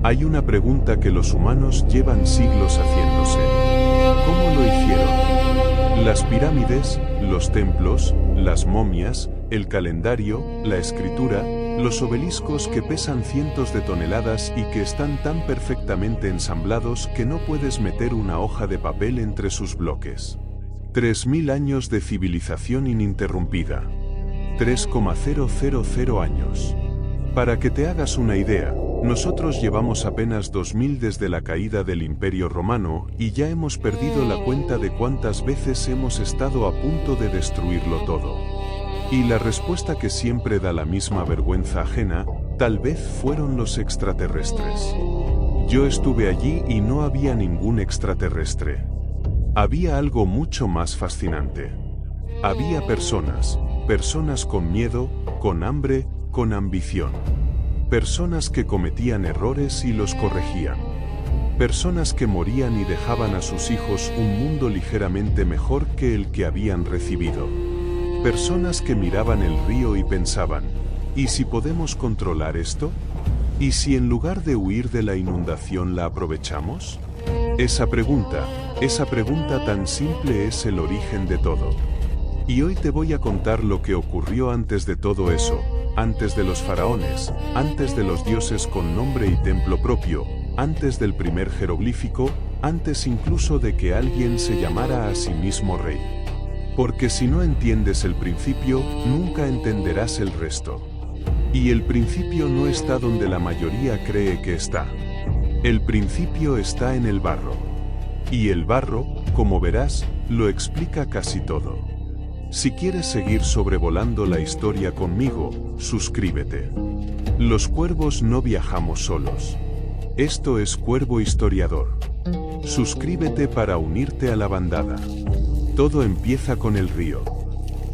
Hay una pregunta que los humanos llevan siglos haciéndose. ¿Cómo lo hicieron? Las pirámides, los templos, las momias, el calendario, la escritura, los obeliscos que pesan cientos de toneladas y que están tan perfectamente ensamblados que no puedes meter una hoja de papel entre sus bloques. 3000 años de civilización ininterrumpida. 3,000 años. Para que te hagas una idea, nosotros llevamos apenas 2000 desde la caída del Imperio Romano y ya hemos perdido la cuenta de cuántas veces hemos estado a punto de destruirlo todo. Y la respuesta que siempre da la misma vergüenza ajena, tal vez fueron los extraterrestres. Yo estuve allí y no había ningún extraterrestre. Había algo mucho más fascinante. Había personas con miedo, con hambre, con ambición. Personas que cometían errores y los corregían. Personas que morían y dejaban a sus hijos un mundo ligeramente mejor que el que habían recibido. Personas que miraban el río y pensaban, ¿y si podemos controlar esto? ¿Y si en lugar de huir de la inundación la aprovechamos? Esa pregunta tan simple es el origen de todo. Y hoy te voy a contar lo que ocurrió antes de todo eso, antes de los faraones, antes de los dioses con nombre y templo propio, antes del primer jeroglífico, antes incluso de que alguien se llamara a sí mismo rey. Porque si no entiendes el principio, nunca entenderás el resto. Y el principio no está donde la mayoría cree que está. El principio está en el barro. Y el barro, como verás, lo explica casi todo. Si quieres seguir sobrevolando la historia conmigo, suscríbete. Los cuervos no viajamos solos. Esto es Cuervo Historiador. Suscríbete para unirte a la bandada. Todo empieza con el río.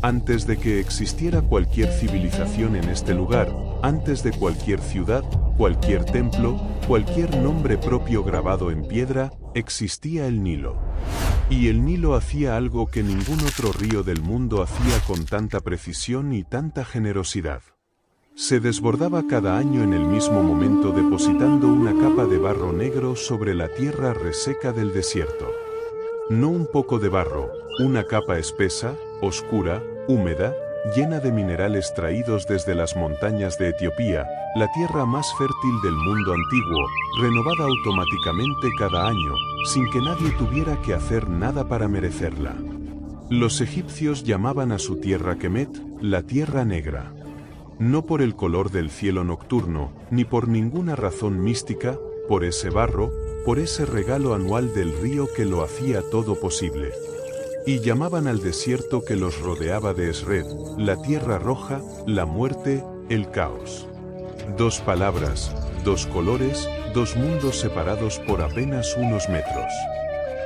Antes de que existiera cualquier civilización en este lugar, antes de cualquier ciudad, cualquier templo, cualquier nombre propio grabado en piedra, existía el Nilo. Y el Nilo hacía algo que ningún otro río del mundo hacía con tanta precisión y tanta generosidad. Se desbordaba cada año en el mismo momento depositando una capa de barro negro sobre la tierra reseca del desierto. No un poco de barro, una capa espesa, oscura, húmeda, llena de minerales traídos desde las montañas de Etiopía, la tierra más fértil del mundo antiguo, renovada automáticamente cada año, sin que nadie tuviera que hacer nada para merecerla. Los egipcios llamaban a su tierra Kemet, la tierra negra. No por el color del cielo nocturno, ni por ninguna razón mística, por ese barro, por ese regalo anual del río que lo hacía todo posible. Y llamaban al desierto que los rodeaba de Esred, la tierra roja, la muerte, el caos. Dos palabras, dos colores, dos mundos separados por apenas unos metros.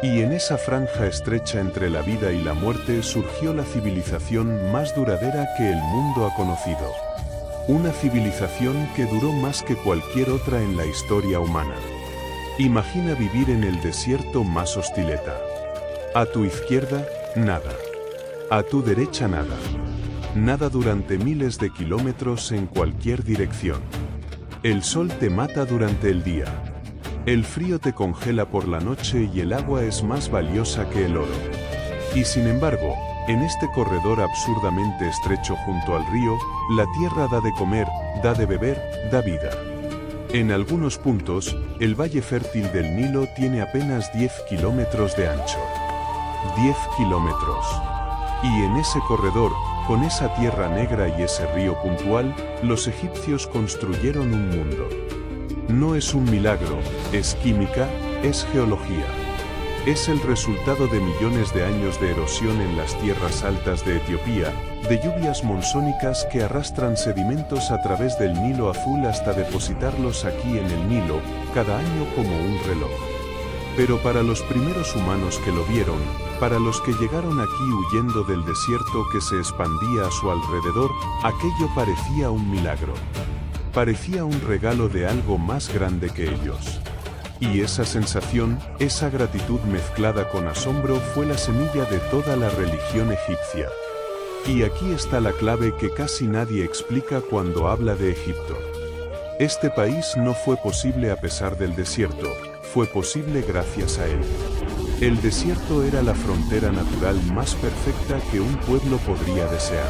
Y en esa franja estrecha entre la vida y la muerte surgió la civilización más duradera que el mundo ha conocido. Una civilización que duró más que cualquier otra en la historia humana. Imagina vivir en el desierto más hostileta. A tu izquierda, nada. A tu derecha, nada. Nada durante miles de kilómetros en cualquier dirección. El sol te mata durante el día. El frío te congela por la noche y el agua es más valiosa que el oro. Y sin embargo, en este corredor absurdamente estrecho junto al río, la tierra da de comer, da de beber, da vida. En algunos puntos, el valle fértil del Nilo tiene apenas 10 kilómetros de ancho. 10 kilómetros. Y en ese corredor, con esa tierra negra y ese río puntual, los egipcios construyeron un mundo. No es un milagro, es química, es geología. Es el resultado de millones de años de erosión en las tierras altas de Etiopía, de lluvias monzónicas que arrastran sedimentos a través del Nilo Azul hasta depositarlos aquí en el Nilo, cada año como un reloj. Pero para los primeros humanos que lo vieron, para los que llegaron aquí huyendo del desierto que se expandía a su alrededor, aquello parecía un milagro. Parecía un regalo de algo más grande que ellos. Y esa sensación, esa gratitud mezclada con asombro fue la semilla de toda la religión egipcia. Y aquí está la clave que casi nadie explica cuando habla de Egipto. Este país no fue posible a pesar del desierto, fue posible gracias a él. El desierto era la frontera natural más perfecta que un pueblo podría desear.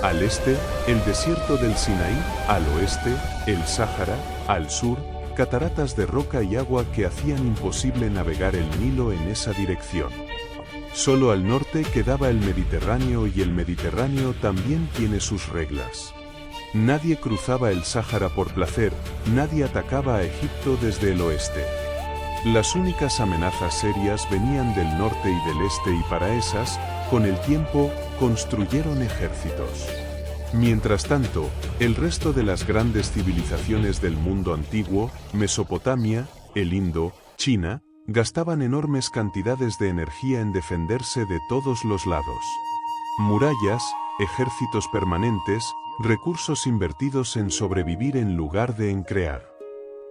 Al este, el desierto del Sinaí; al oeste, el Sáhara; al sur, cataratas de roca y agua que hacían imposible navegar el Nilo en esa dirección. Solo al norte quedaba el Mediterráneo, y el Mediterráneo también tiene sus reglas. Nadie cruzaba el Sáhara por placer, nadie atacaba a Egipto desde el oeste. Las únicas amenazas serias venían del norte y del este, y para esas, con el tiempo, construyeron ejércitos. Mientras tanto, el resto de las grandes civilizaciones del mundo antiguo, Mesopotamia, el Indo, China, gastaban enormes cantidades de energía en defenderse de todos los lados. Murallas, ejércitos permanentes, recursos invertidos en sobrevivir en lugar de en crear.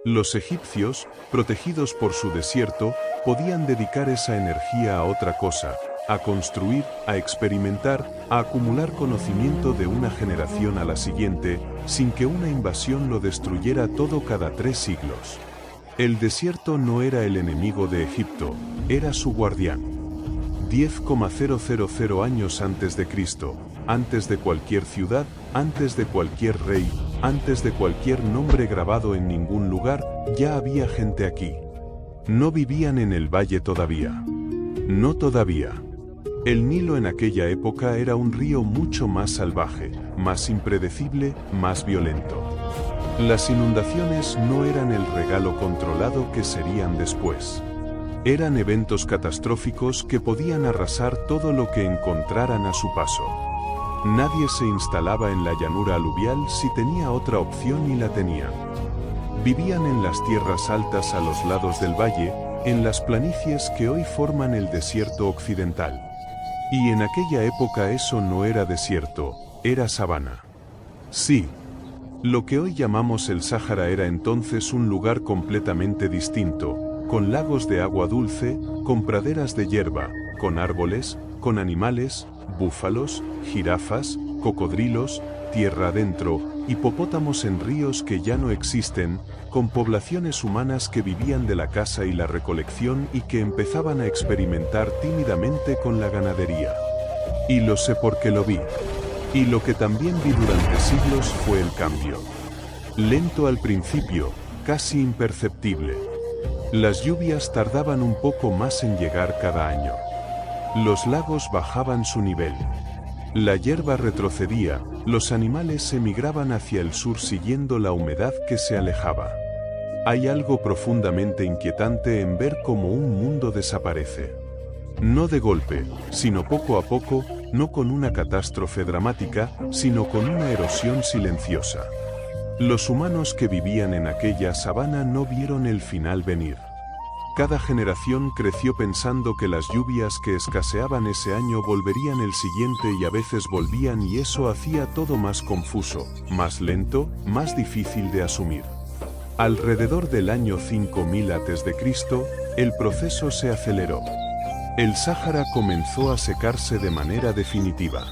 Los egipcios, protegidos por su desierto, podían dedicar esa energía a otra cosa: a construir, a experimentar, a acumular conocimiento de una generación a la siguiente, sin que una invasión lo destruyera todo cada 3 siglos. El desierto no era el enemigo de Egipto, era su guardián. 10,000 años antes de Cristo, antes de cualquier ciudad, antes de cualquier rey, antes de cualquier nombre grabado en ningún lugar, ya había gente aquí. No vivían en el valle todavía. No todavía. El Nilo en aquella época era un río mucho más salvaje, más impredecible, más violento. Las inundaciones no eran el regalo controlado que serían después. Eran eventos catastróficos que podían arrasar todo lo que encontraran a su paso. Nadie se instalaba en la llanura aluvial si tenía otra opción, y la tenían. Vivían en las tierras altas a los lados del valle, en las planicies que hoy forman el desierto occidental. Y en aquella época eso no era desierto, era sabana. Sí. Lo que hoy llamamos el Sáhara era entonces un lugar completamente distinto, con lagos de agua dulce, con praderas de hierba, con árboles, con animales, búfalos, jirafas, cocodrilos, tierra adentro, hipopótamos en ríos que ya no existen, con poblaciones humanas que vivían de la caza y la recolección y que empezaban a experimentar tímidamente con la ganadería. Y lo sé porque lo vi. Y lo que también vi durante siglos fue el cambio. Lento al principio, casi imperceptible. Las lluvias tardaban un poco más en llegar cada año. Los lagos bajaban su nivel. La hierba retrocedía, los animales emigraban hacia el sur siguiendo la humedad que se alejaba. Hay algo profundamente inquietante en ver cómo un mundo desaparece. No de golpe, sino poco a poco, no con una catástrofe dramática, sino con una erosión silenciosa. Los humanos que vivían en aquella sabana no vieron el final venir. Cada generación creció pensando que las lluvias que escaseaban ese año volverían el siguiente, y a veces volvían, y eso hacía todo más confuso, más lento, más difícil de asumir. Alrededor del año 5000 a.C., el proceso se aceleró. El Sáhara comenzó a secarse de manera definitiva.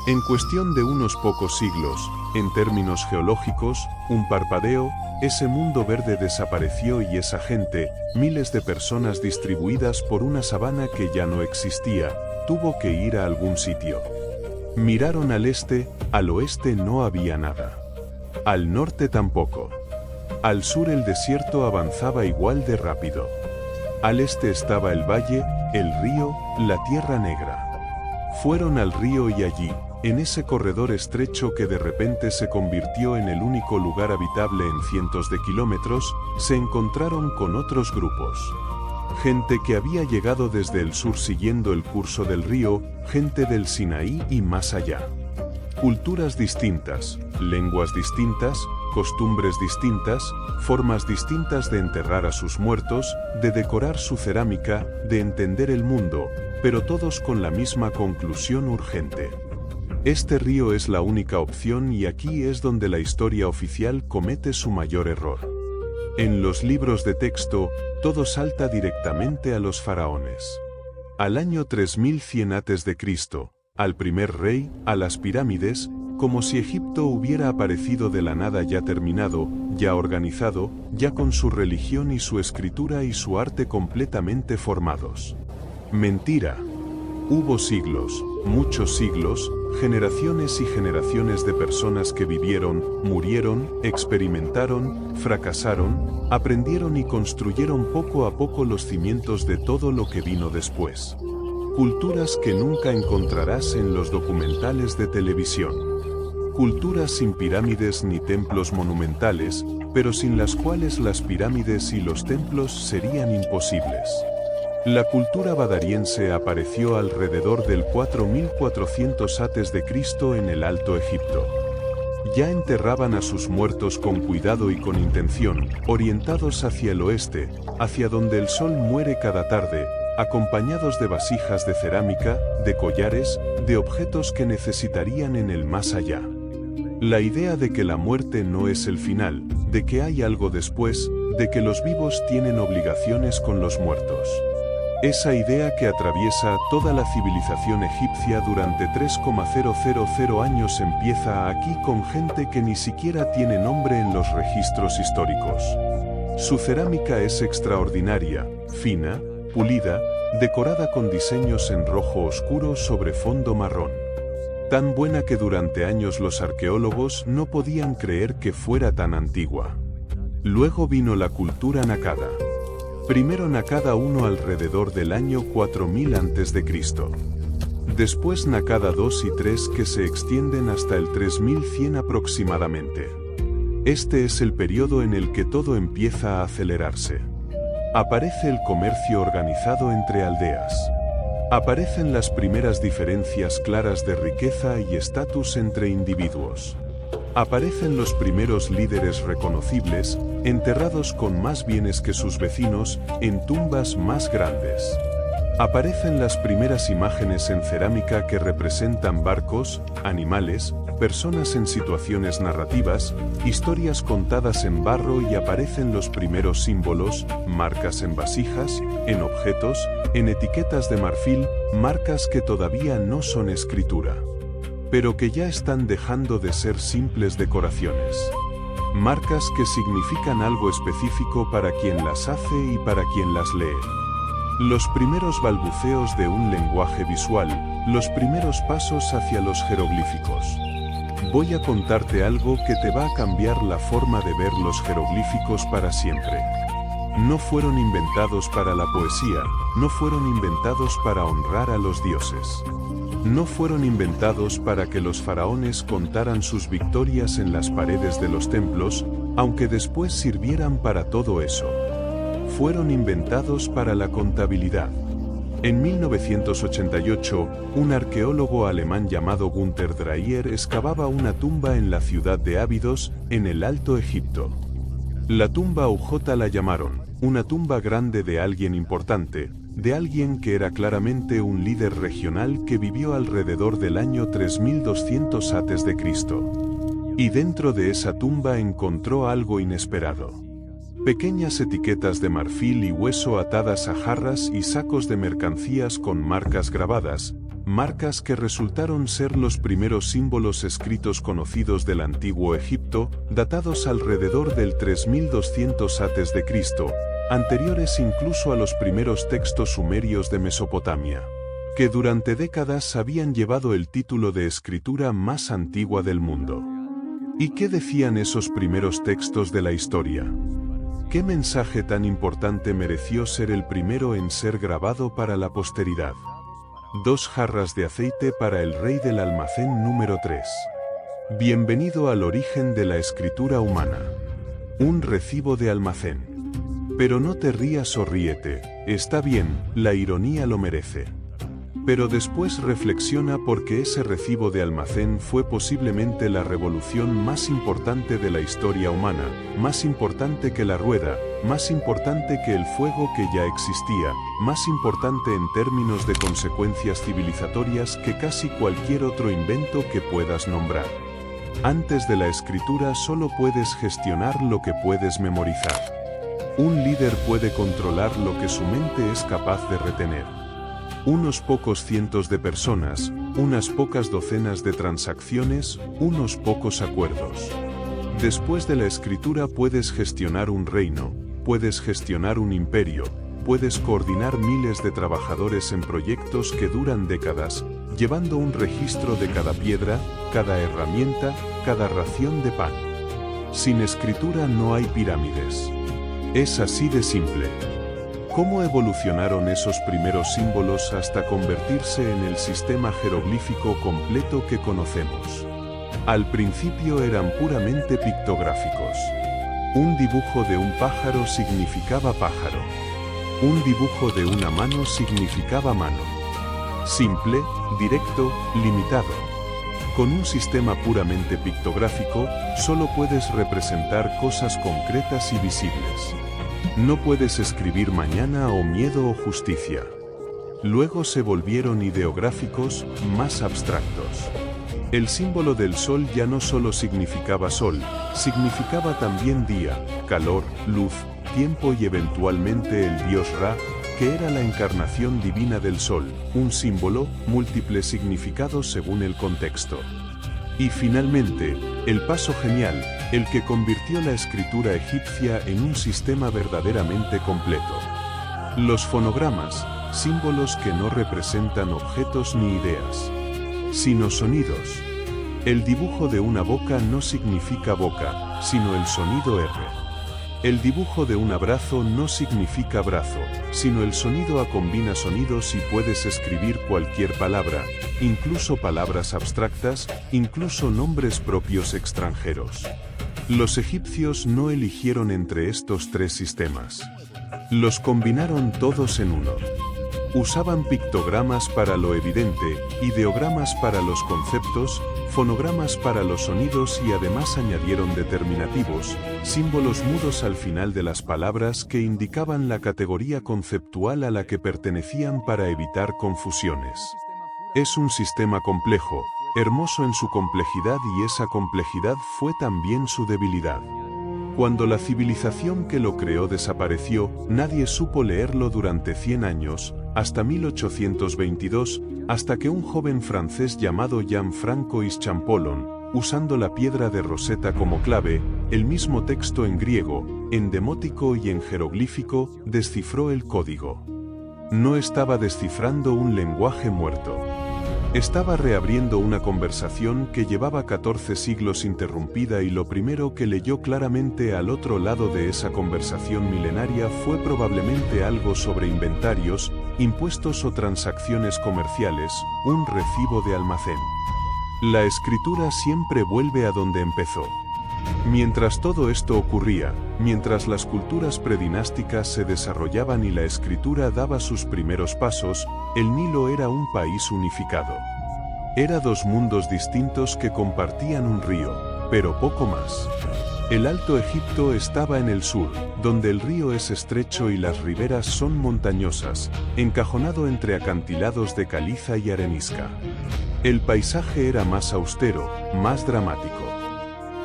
En cuestión de unos pocos siglos, en términos geológicos, un parpadeo, ese mundo verde desapareció, y esa gente, miles de personas distribuidas por una sabana que ya no existía, tuvo que ir a algún sitio. Miraron al este, al oeste no había nada. Al norte tampoco. Al sur el desierto avanzaba igual de rápido. Al este estaba el valle, el río, la tierra negra. Fueron al río, y allí, en ese corredor estrecho que de repente se convirtió en el único lugar habitable en cientos de kilómetros, se encontraron con otros grupos. Gente que había llegado desde el sur siguiendo el curso del río, gente del Sinaí y más allá. Culturas distintas, lenguas distintas, costumbres distintas, formas distintas de enterrar a sus muertos, de decorar su cerámica, de entender el mundo, pero todos con la misma conclusión urgente. Este río es la única opción, y aquí es donde la historia oficial comete su mayor error. En los libros de texto, todo salta directamente a los faraones. Al año 3100 a.C., al primer rey, a las pirámides, como si Egipto hubiera aparecido de la nada ya terminado, ya organizado, ya con su religión y su escritura y su arte completamente formados. Mentira. Hubo siglos, muchos siglos, generaciones y generaciones de personas que vivieron, murieron, experimentaron, fracasaron, aprendieron y construyeron poco a poco los cimientos de todo lo que vino después. Culturas que nunca encontrarás en los documentales de televisión. Culturas sin pirámides ni templos monumentales, pero sin las cuales las pirámides y los templos serían imposibles. La cultura badariense apareció alrededor del 4400 a.C. en el Alto Egipto. Ya enterraban a sus muertos con cuidado y con intención, orientados hacia el oeste, hacia donde el sol muere cada tarde, acompañados de vasijas de cerámica, de collares, de objetos que necesitarían en el más allá. La idea de que la muerte no es el final, de que hay algo después, de que los vivos tienen obligaciones con los muertos. Esa idea que atraviesa toda la civilización egipcia durante 3,000 años empieza aquí con gente que ni siquiera tiene nombre en los registros históricos. Su cerámica es extraordinaria, fina, pulida, decorada con diseños en rojo oscuro sobre fondo marrón. Tan buena que durante años los arqueólogos no podían creer que fuera tan antigua. Luego vino la cultura Nakada. Primero Nakada I alrededor del año 4000 a.C. Después Nakada II y III que se extienden hasta el 3100 aproximadamente. Este es el periodo en el que todo empieza a acelerarse. Aparece el comercio organizado entre aldeas. Aparecen las primeras diferencias claras de riqueza y estatus entre individuos. Aparecen los primeros líderes reconocibles, enterrados con más bienes que sus vecinos, en tumbas más grandes. Aparecen las primeras imágenes en cerámica que representan barcos, animales, personas en situaciones narrativas, historias contadas en barro y aparecen los primeros símbolos, marcas en vasijas, en objetos, en etiquetas de marfil, marcas que todavía no son escritura, pero que ya están dejando de ser simples decoraciones. Marcas que significan algo específico para quien las hace y para quien las lee. Los primeros balbuceos de un lenguaje visual, los primeros pasos hacia los jeroglíficos. Voy a contarte algo que te va a cambiar la forma de ver los jeroglíficos para siempre. No fueron inventados para la poesía, no fueron inventados para honrar a los dioses. No fueron inventados para que los faraones contaran sus victorias en las paredes de los templos, aunque después sirvieran para todo eso. Fueron inventados para la contabilidad. En 1988, un arqueólogo alemán llamado Günter Dreyer excavaba una tumba en la ciudad de Abidos, en el Alto Egipto. La tumba UJ la llamaron, una tumba grande de alguien importante, de alguien que era claramente un líder regional que vivió alrededor del año 3200 a.C. Y dentro de esa tumba encontró algo inesperado. Pequeñas etiquetas de marfil y hueso atadas a jarras y sacos de mercancías con marcas grabadas, marcas que resultaron ser los primeros símbolos escritos conocidos del antiguo Egipto, datados alrededor del 3200 a.C., anteriores incluso a los primeros textos sumerios de Mesopotamia, que durante décadas habían llevado el título de escritura más antigua del mundo. ¿Y qué decían esos primeros textos de la historia? ¿Qué mensaje tan importante mereció ser el primero en ser grabado para la posteridad? 2 jarras de aceite para el rey del almacén número 3. Bienvenido al origen de la escritura humana. Un recibo de almacén. Pero no te rías o ríete, está bien, la ironía lo merece. Pero después reflexiona porque ese recibo de almacén fue posiblemente la revolución más importante de la historia humana, más importante que la rueda, más importante que el fuego que ya existía, más importante en términos de consecuencias civilizatorias que casi cualquier otro invento que puedas nombrar. Antes de la escritura solo puedes gestionar lo que puedes memorizar. Un líder puede controlar lo que su mente es capaz de retener. Unos pocos cientos de personas, unas pocas docenas de transacciones, unos pocos acuerdos. Después de la escritura puedes gestionar un reino, puedes gestionar un imperio, puedes coordinar miles de trabajadores en proyectos que duran décadas, llevando un registro de cada piedra, cada herramienta, cada ración de pan. Sin escritura no hay pirámides. Es así de simple. ¿Cómo evolucionaron esos primeros símbolos hasta convertirse en el sistema jeroglífico completo que conocemos? Al principio eran puramente pictográficos. Un dibujo de un pájaro significaba pájaro. Un dibujo de una mano significaba mano. Simple, directo, limitado. Con un sistema puramente pictográfico, solo puedes representar cosas concretas y visibles. No puedes escribir mañana o miedo o justicia. Luego se volvieron ideográficos, más abstractos. El símbolo del sol ya no solo significaba sol, significaba también día, calor, luz, tiempo y eventualmente el dios Ra, que era la encarnación divina del sol, un símbolo, múltiples significados según el contexto. Y finalmente, el paso genial, el que convirtió la escritura egipcia en un sistema verdaderamente completo. Los fonogramas, símbolos que no representan objetos ni ideas, sino sonidos. El dibujo de una boca no significa boca, sino el sonido R. El dibujo de un abrazo no significa brazo, sino el sonido A. Combina sonidos y puedes escribir cualquier palabra, incluso palabras abstractas, incluso nombres propios extranjeros. Los egipcios no eligieron entre estos tres sistemas. Los combinaron todos en uno. Usaban pictogramas para lo evidente, ideogramas para los conceptos, fonogramas para los sonidos y además añadieron determinativos, símbolos mudos al final de las palabras que indicaban la categoría conceptual a la que pertenecían para evitar confusiones. Es un sistema complejo, hermoso en su complejidad y esa complejidad fue también su debilidad. Cuando la civilización que lo creó desapareció, nadie supo leerlo durante 100 años, hasta 1822, hasta que un joven francés llamado Jean-Francois Champollion, usando la piedra de Rosetta como clave, el mismo texto en griego, en demótico y en jeroglífico, descifró el código. No estaba descifrando un lenguaje muerto. Estaba reabriendo una conversación que llevaba 14 siglos interrumpida y lo primero que leyó claramente al otro lado de esa conversación milenaria fue probablemente algo sobre inventarios, impuestos o transacciones comerciales, un recibo de almacén. La escritura siempre vuelve a donde empezó. Mientras todo esto ocurría, mientras las culturas predinásticas se desarrollaban y la escritura daba sus primeros pasos, el Nilo era un país unificado. Era dos mundos distintos que compartían un río, pero poco más. El Alto Egipto estaba en el sur, donde el río es estrecho y las riberas son montañosas, encajonado entre acantilados de caliza y arenisca. El paisaje era más austero, más dramático.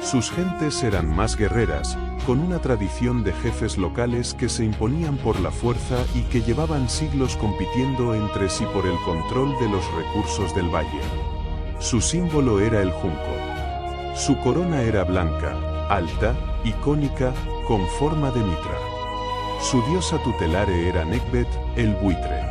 Sus gentes eran más guerreras, con una tradición de jefes locales que se imponían por la fuerza y que llevaban siglos compitiendo entre sí por el control de los recursos del valle. Su símbolo era el junco. Su corona era blanca, alta, icónica, con forma de mitra. Su diosa tutelare era Nekbet, el buitre.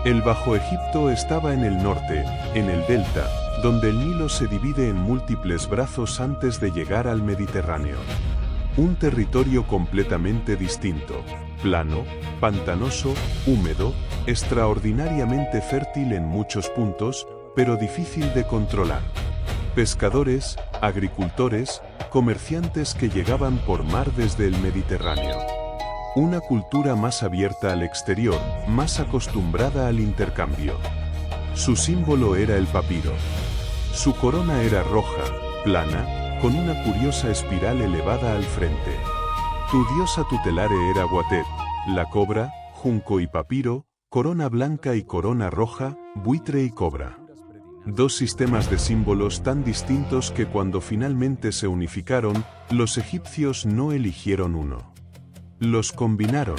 El Bajo Egipto estaba en el norte, en el delta, donde el Nilo se divide en múltiples brazos antes de llegar al Mediterráneo. Un territorio completamente distinto, plano, pantanoso, húmedo, extraordinariamente fértil en muchos puntos, pero difícil de controlar. Pescadores, agricultores, comerciantes que llegaban por mar desde el Mediterráneo. Una cultura más abierta al exterior, más acostumbrada al intercambio. Su símbolo era el papiro. Su corona era roja, plana, con una curiosa espiral elevada al frente. Tu diosa tutelare era Watet, la cobra, junco y papiro, corona blanca y corona roja, buitre y cobra. Dos sistemas de símbolos tan distintos que cuando finalmente se unificaron, los egipcios no eligieron uno. Los combinaron.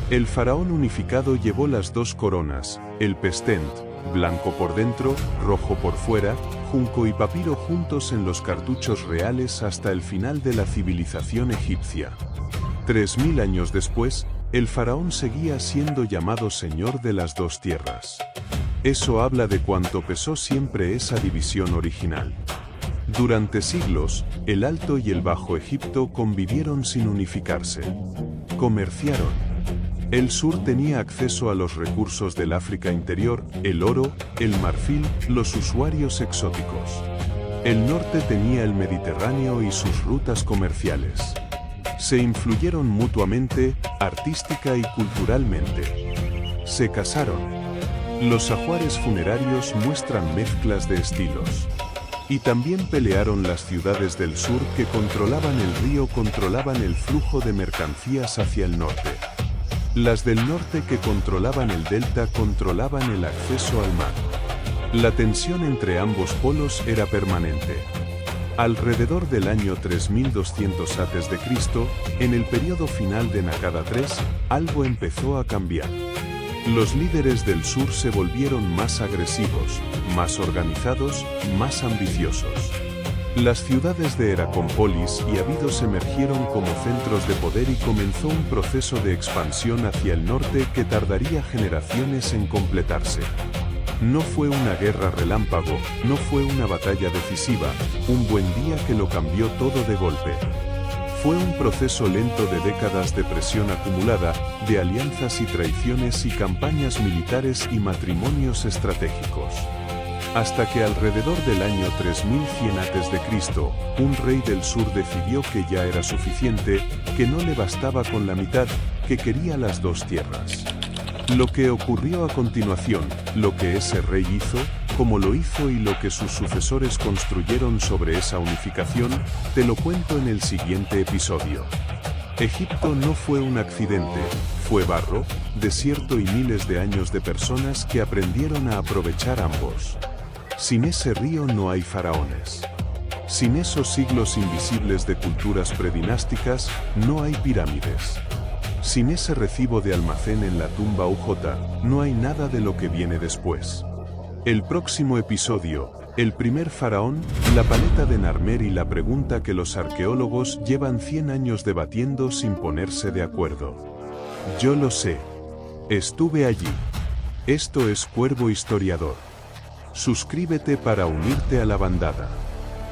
El faraón unificado llevó las dos coronas, el pestent, blanco por dentro, rojo por fuera, junco y papiro juntos en los cartuchos reales hasta el final de la civilización egipcia. 3000 años después, el faraón seguía siendo llamado Señor de las dos tierras. Eso habla de cuánto pesó siempre esa división original. Durante siglos, el Alto y el Bajo Egipto convivieron sin unificarse. Comerciaron. El sur tenía acceso a los recursos del África interior, el oro, el marfil, los usuarios exóticos. El norte tenía el Mediterráneo y sus rutas comerciales. Se influyeron mutuamente, artística y culturalmente. Se casaron. Los ajuares funerarios muestran mezclas de estilos. Y también pelearon las ciudades del sur que controlaban el río, controlaban el flujo de mercancías hacia el norte. Las del norte que controlaban el delta controlaban el acceso al mar. La tensión entre ambos polos era permanente. Alrededor del año 3200 a.C., en el periodo final de Naqada III, algo empezó a cambiar. Los líderes del sur se volvieron más agresivos, más organizados, más ambiciosos. Las ciudades de Heracópolis y Abidos emergieron como centros de poder y comenzó un proceso de expansión hacia el norte que tardaría generaciones en completarse. No fue una guerra relámpago, no fue una batalla decisiva, un buen día que lo cambió todo de golpe. Fue un proceso lento de décadas de presión acumulada, de alianzas y traiciones y campañas militares y matrimonios estratégicos. Hasta que alrededor del año 3100 a.C., un rey del sur decidió que ya era suficiente, que no le bastaba con la mitad, que quería las dos tierras. Lo que ocurrió a continuación, lo que ese rey hizo, cómo lo hizo y lo que sus sucesores construyeron sobre esa unificación, te lo cuento en el siguiente episodio. Egipto no fue un accidente, fue barro, desierto y miles de años de personas que aprendieron a aprovechar ambos. Sin ese río no hay faraones. Sin esos siglos invisibles de culturas predinásticas, no hay pirámides. Sin ese recibo de almacén en la tumba UJ, no hay nada de lo que viene después. El próximo episodio, el primer faraón, la paleta de Narmer y la pregunta que los arqueólogos llevan 100 años debatiendo sin ponerse de acuerdo. Yo lo sé. Estuve allí. Esto es Cuervo Historiador. Suscríbete para unirte a la bandada.